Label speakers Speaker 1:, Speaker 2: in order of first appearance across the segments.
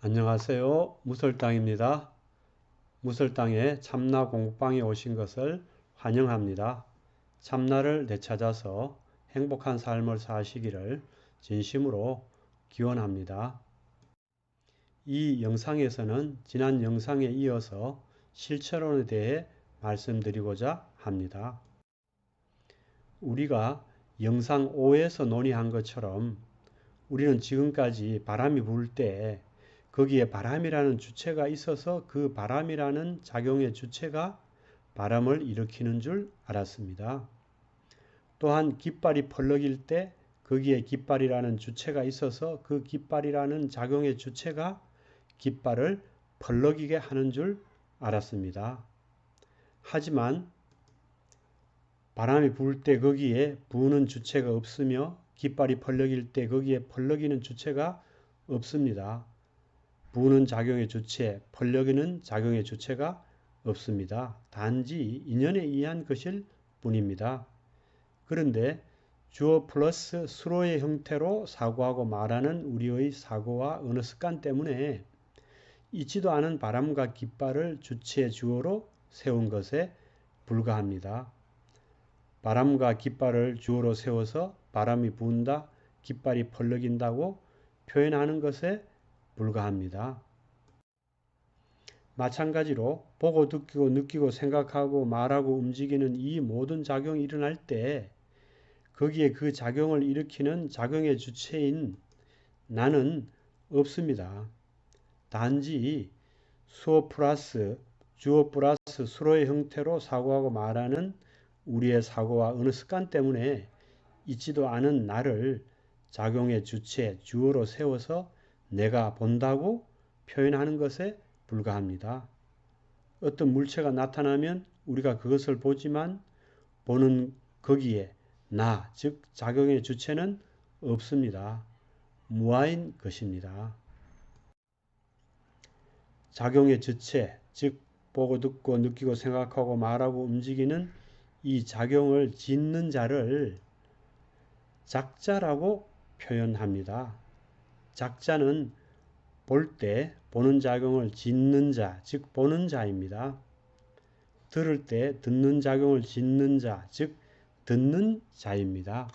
Speaker 1: 안녕하세요. 무설땅입니다. 무설땅의 참나 공부방에 오신 것을 환영합니다. 참나를 되찾아서 행복한 삶을 사시기를 진심으로 기원합니다. 이 영상에서는 지난 영상에 이어서 실체론에 대해 말씀드리고자 합니다. 우리가 영상 5에서 논의한 것처럼 우리는 지금까지 바람이 불 때 거기에 바람이라는 주체가 있어서 그 바람이라는 작용의 주체가 바람을 일으키는 줄 알았습니다. 또한 깃발이 펄럭일 때 거기에 깃발이라는 주체가 있어서 그 깃발이라는 작용의 주체가 깃발을 펄럭이게 하는 줄 알았습니다. 하지만 바람이 불 때 거기에 부는 주체가 없으며 깃발이 펄럭일 때 거기에 펄럭이는 주체가 없습니다. 부는 작용의 주체, 펄럭이는 작용의 주체가 없습니다. 단지 인연에 의한 것일 뿐입니다. 그런데 주어 플러스 수로의 형태로 사고하고 말하는 우리의 사고와 언어 습관 때문에 있지도 않은 바람과 깃발을 주체 주어로 세운 것에 불과합니다. 바람과 깃발을 주어로 세워서 바람이 분다, 깃발이 펄럭인다고 표현하는 것에 불과합니다. 마찬가지로 보고 듣고 느끼고 생각하고 말하고 움직이는 이 모든 작용이 일어날 때 거기에 그 작용을 일으키는 작용의 주체인 나는 없습니다. 단지 수어 플러스 주어 플러스 수로의 형태로 사고하고 말하는 우리의 사고와 어느 습관 때문에 있지도 않은 나를 작용의 주체, 주어로 세워서 내가 본다고 표현하는 것에 불과합니다. 어떤 물체가 나타나면 우리가 그것을 보지만 보는 거기에 나, 즉 작용의 주체는 없습니다. 무아인 것입니다. 작용의 주체, 즉 보고 듣고 느끼고 생각하고 말하고 움직이는 이 작용을 짓는 자를 작자라고 표현합니다. 작자는 볼 때 보는 작용을 짓는 자, 즉 보는 자입니다. 들을 때 듣는 작용을 짓는 자, 즉 듣는 자입니다.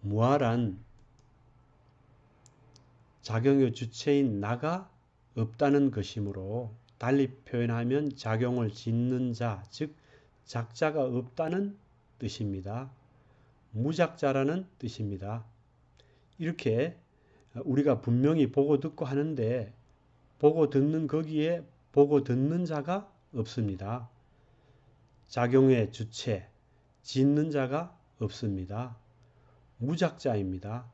Speaker 1: 무아란 작용의 주체인 나가 없다는 것이므로 달리 표현하면 작용을 짓는 자, 즉 작자가 없다는 뜻입니다. 무작자라는 뜻입니다. 이렇게 우리가 분명히 보고 듣고 하는데 보고 듣는 거기에 보고 듣는 자가 없습니다. 작용의 주체, 짓는 자가 없습니다. 무작자입니다.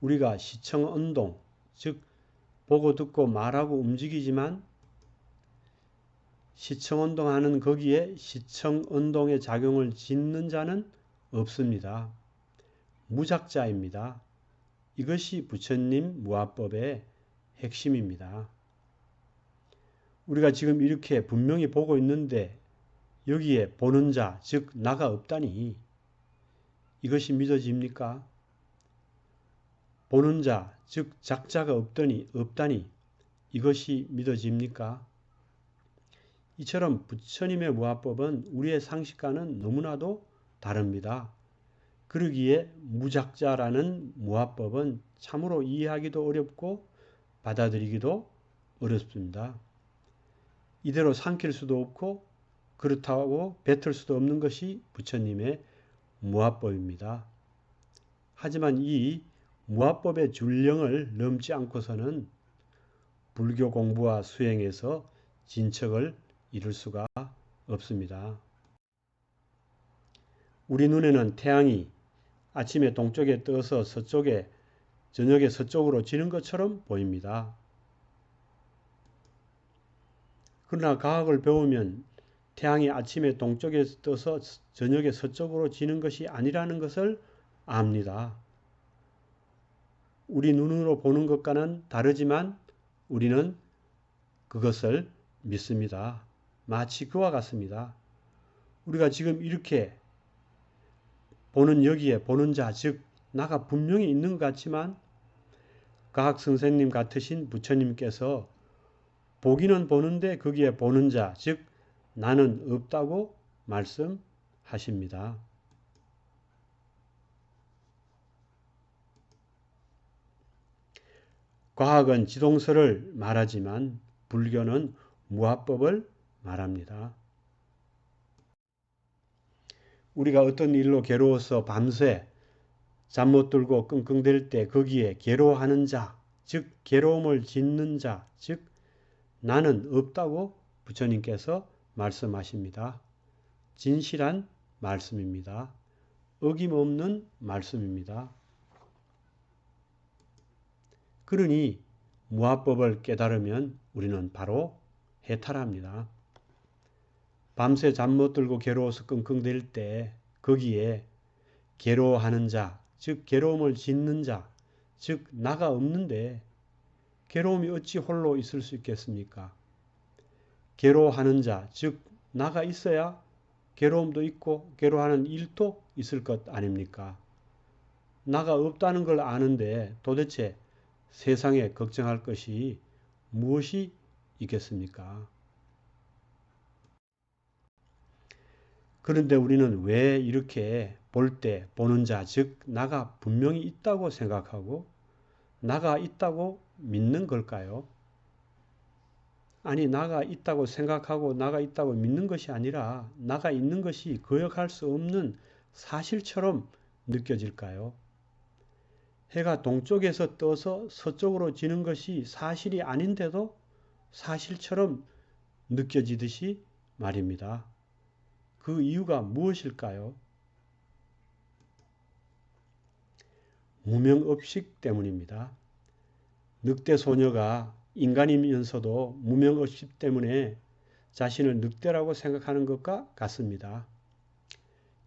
Speaker 1: 우리가 시청언동, 즉 보고 듣고 말하고 움직이지만 시청언동하는 거기에 시청언동의 작용을 짓는 자는 없습니다. 무작자입니다. 이것이 부처님 무아법의 핵심입니다. 우리가 지금 이렇게 분명히 보고 있는데 여기에 보는 자, 즉 나가 없다니 이것이 믿어집니까? 보는 자, 즉 작자가 없다니 이것이 믿어집니까? 이처럼 부처님의 무아법은 우리의 상식과는 너무나도 다릅니다. 그러기에 무작자라는 무아법은 참으로 이해하기도 어렵고 받아들이기도 어렵습니다. 이대로 삼킬 수도 없고 그렇다고 뱉을 수도 없는 것이 부처님의 무아법입니다. 하지만 이 무아법의 줄령을 넘지 않고서는 불교 공부와 수행에서 진척을 이룰 수가 없습니다. 우리 눈에는 태양이 아침에 동쪽에 떠서 서쪽에 저녁에 서쪽으로 지는 것처럼 보입니다. 그러나 과학을 배우면 태양이 아침에 동쪽에 떠서 저녁에 서쪽으로 지는 것이 아니라는 것을 압니다. 우리 눈으로 보는 것과는 다르지만 우리는 그것을 믿습니다. 마치 그와 같습니다. 우리가 지금 이렇게 보는 여기에 보는 자, 즉 나가 분명히 있는 것 같지만 과학 선생님 같으신 부처님께서 보기는 보는데 거기에 보는 자, 즉 나는 없다고 말씀하십니다. 과학은 지동설을 말하지만 불교는 무아법을 말합니다. 우리가 어떤 일로 괴로워서 밤새 잠 못 들고 끙끙댈 때 거기에 괴로워하는 자, 즉 괴로움을 짓는 자, 즉 나는 없다고 부처님께서 말씀하십니다. 진실한 말씀입니다. 어김없는 말씀입니다. 그러니 무아법을 깨달으면 우리는 바로 해탈합니다. 밤새 잠 못 들고 괴로워서 끙끙댈 때 거기에 괴로워하는 자, 즉 괴로움을 짓는 자, 즉 나가 없는데 괴로움이 어찌 홀로 있을 수 있겠습니까? 괴로워하는 자, 즉 나가 있어야 괴로움도 있고 괴로워하는 일도 있을 것 아닙니까? 나가 없다는 걸 아는데 도대체 세상에 걱정할 것이 무엇이 있겠습니까? 그런데 우리는 왜 이렇게 볼 때 보는 자, 즉 나가 분명히 있다고 생각하고 나가 있다고 믿는 걸까요? 아니, 나가 있다고 생각하고 나가 있다고 믿는 것이 아니라 나가 있는 것이 거역할 수 없는 사실처럼 느껴질까요? 해가 동쪽에서 떠서 서쪽으로 지는 것이 사실이 아닌데도 사실처럼 느껴지듯이 말입니다. 그 이유가 무엇일까요? 무명업식 때문입니다. 늑대 소녀가 인간이면서도 무명업식 때문에 자신을 늑대라고 생각하는 것과 같습니다.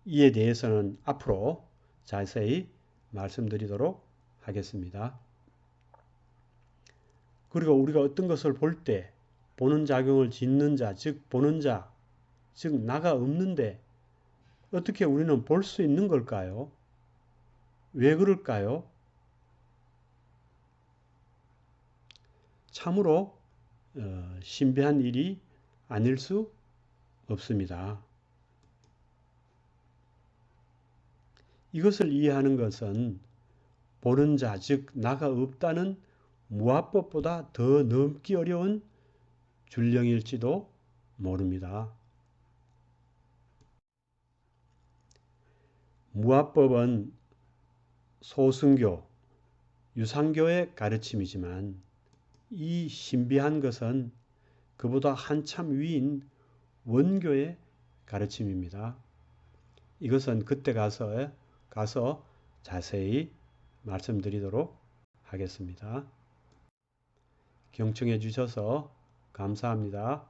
Speaker 1: 이에 대해서는 앞으로 자세히 말씀드리도록 하겠습니다. 그리고 우리가 어떤 것을 볼 때 보는 작용을 짓는 자, 즉 보는 자, 즉 나가 없는데 어떻게 우리는 볼 수 있는 걸까요? 왜 그럴까요? 참으로 신비한 일이 아닐 수 없습니다. 이것을 이해하는 것은 보는 자, 즉 나가 없다는 무아법보다 더 넘기 어려운 줄령일지도 모릅니다. 무아법은 소승교, 유상교의 가르침이지만 이 신비한 것은 그보다 한참 위인 원교의 가르침입니다. 이것은 그때 가서 자세히 말씀드리도록 하겠습니다. 경청해 주셔서 감사합니다.